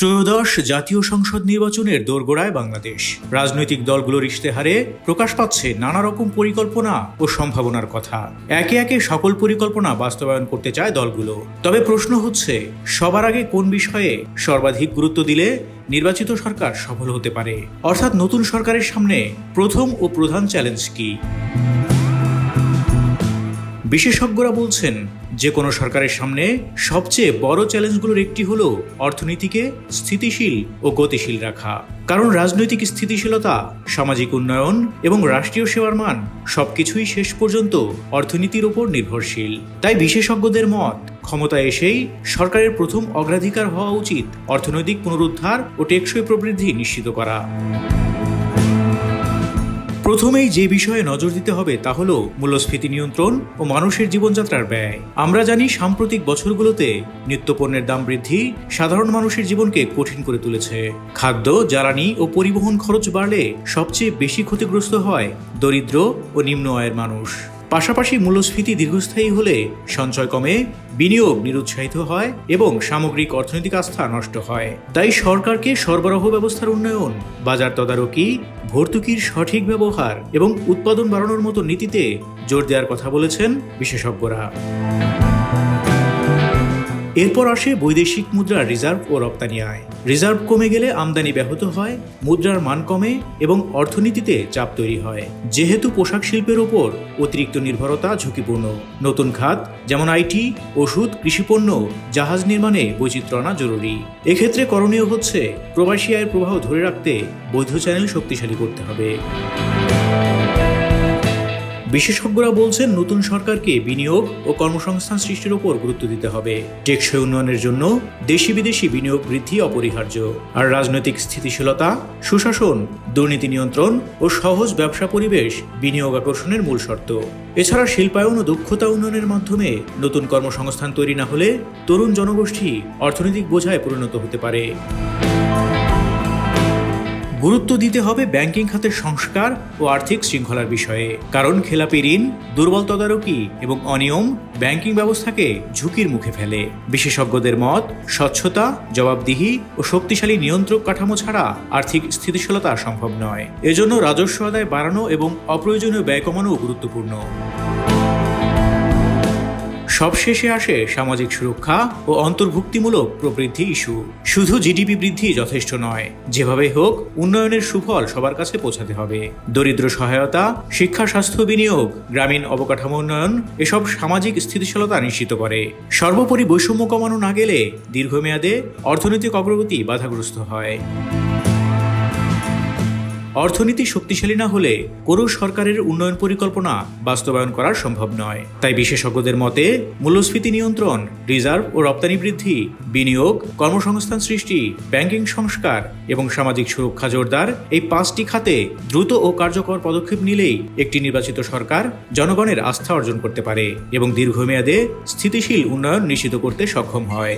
ত্রয়োদশ জাতীয় সংসদ নির্বাচনের দোরগোড়ায় বাংলাদেশ। রাজনৈতিক দলগুলোর ইশতেহারে প্রকাশ পাচ্ছে নানা রকম পরিকল্পনা ও সম্ভাবনার কথা। একে একে সকল পরিকল্পনা বাস্তবায়ন করতে চায় দলগুলো। তবে প্রশ্ন হচ্ছে, সবার আগে কোন বিষয়ে সর্বাধিক গুরুত্ব দিলে নির্বাচিত সরকার সফল হতে পারে? অর্থাৎ নতুন সরকারের সামনে প্রথম ও প্রধান চ্যালেঞ্জ কি? বিশেষজ্ঞরা বলছেন, যে কোনো সরকারের সামনে সবচেয়ে বড় চ্যালেঞ্জগুলোর একটি হলো অর্থনীতিকে স্থিতিশীল ও গতিশীল রাখা। কারণ রাজনৈতিক স্থিতিশীলতা, সামাজিক উন্নয়ন এবং রাষ্ট্রীয় সেবার মান সবকিছুই শেষ পর্যন্ত অর্থনীতির উপর নির্ভরশীল। তাই বিশেষজ্ঞদের মত, ক্ষমতায় এসেই সরকারের প্রথম অগ্রাধিকার হওয়া উচিত অর্থনৈতিক পুনরুদ্ধার ও টেকসই প্রবৃদ্ধি নিশ্চিত করা। প্রথমেই যে বিষয়ে নজর দিতে হবে তা হলো মূল্যস্ফীতি নিয়ন্ত্রণ ও মানুষের জীবনযাত্রার ব্যয়। আমরা জানি সাম্প্রতিক বছরগুলোতে নিত্যপণ্যের দাম বৃদ্ধি সাধারণ মানুষের জীবনকে কঠিন করে তুলেছে। খাদ্য, জ্বালানি ও পরিবহন খরচ বাড়লে সবচেয়ে বেশি ক্ষতিগ্রস্ত হয় দরিদ্র ও নিম্ন আয়ের মানুষ। পাশাপাশি মূল্যস্ফীতি দীর্ঘস্থায়ী হলে সঞ্চয় কমে, বিনিয়োগ নিরুৎসাহিত হয় এবং সামগ্রিক অর্থনৈতিক আস্থা নষ্ট হয়। তাই সরকারকে সরবরাহ ব্যবস্থার উন্নয়ন, বাজার তদারকি, ভর্তুকির সঠিক ব্যবহার এবং উৎপাদন বাড়ানোর মতো নীতিতে জোর দেওয়ার কথা বলেছেন বিশেষজ্ঞরা। এরপর আসে বৈদেশিক মুদ্রার রিজার্ভ ও রপ্তানি আয়। রিজার্ভ কমে গেলে আমদানি ব্যাহত হয়, মুদ্রার মান কমে এবং অর্থনীতিতে চাপ তৈরি হয়। যেহেতু পোশাক শিল্পের ওপর অতিরিক্ত নির্ভরতা ঝুঁকিপূর্ণ, নতুন খাত যেমন আইটি, ওষুধ, কৃষিপণ্য, জাহাজ নির্মাণে বৈচিত্র্য আনা জরুরি। এক্ষেত্রে করণীয় হচ্ছে প্রবাসী আয়ের প্রবাহ ধরে রাখতে বৈধ চ্যানেল শক্তিশালী করতে হবে। বিশেষজ্ঞরা বলছেন, নতুন সরকারকে বিনিয়োগ ও কর্মসংস্থান সৃষ্টির উপর গুরুত্ব দিতে হবে। টেকসই উন্নয়নের জন্য দেশি বিদেশি বিনিয়োগ বৃদ্ধি অপরিহার্য। আর রাজনৈতিক স্থিতিশীলতা, সুশাসন, দুর্নীতি নিয়ন্ত্রণ ও সহজ ব্যবসা পরিবেশ বিনিয়োগ আকর্ষণের মূল শর্ত। এছাড়া শিল্পায়ন ও দক্ষতা উন্নয়নের মাধ্যমে নতুন কর্মসংস্থান তৈরি না হলে তরুণ জনগোষ্ঠী অর্থনৈতিক বোঝায় পরিণত হতে পারে। গুরুত্ব দিতে হবে ব্যাংকিং খাতের সংস্কার ও আর্থিক শৃঙ্খলার বিষয়ে। কারণ খেলাপি ঋণ, দুর্বল তদারকি এবং অনিয়ম ব্যাংকিং ব্যবস্থাকে ঝুঁকির মুখে ফেলে। বিশেষজ্ঞদের মত, স্বচ্ছতা, জবাবদিহি ও শক্তিশালী নিয়ন্ত্রক কাঠামো ছাড়া আর্থিক স্থিতিশীলতা সম্ভব নয়। এজন্য রাজস্ব আদায় বাড়ানো এবং অপ্রয়োজনীয় ব্যয় কমানো গুরুত্বপূর্ণ। সবশেষে আসে সামাজিক সুরক্ষা ও অন্তর্ভুক্তিমূলক প্রবৃদ্ধি ইস্যু। শুধু জিডিপি বৃদ্ধি যথেষ্ট নয়, যেভাবে হোক উন্নয়নের সুফল সবার কাছে পৌঁছাতে হবে। দরিদ্র সহায়তা, শিক্ষা, স্বাস্থ্য, বিনিয়োগ, গ্রামীণ অবকাঠামো উন্নয়ন এসব সামাজিক স্থিতিশীলতা নিশ্চিত করে। সর্বোপরি বৈষম্য কমানো না গেলে দীর্ঘমেয়াদে অর্থনৈতিক অগ্রগতি বাধাগ্রস্ত হয়। অর্থনীতি শক্তিশালী না হলে কোনো সরকারের উন্নয়ন পরিকল্পনা বাস্তবায়ন করা সম্ভব নয়। তাই বিশেষজ্ঞদের মতে মূল্যস্ফীতি নিয়ন্ত্রণ, রিজার্ভ ও রপ্তানি বৃদ্ধি, বিনিয়োগ, কর্মসংস্থান সৃষ্টি, ব্যাংকিং সংস্কার এবং সামাজিক সুরক্ষা জোরদার, এই 5টি খাতে দ্রুত ও কার্যকর পদক্ষেপ নিলেই একটি নির্বাচিত সরকার জনগণের আস্থা অর্জন করতে পারে এবং দীর্ঘমেয়াদে স্থিতিশীল উন্নয়ন নিশ্চিত করতে সক্ষম হয়।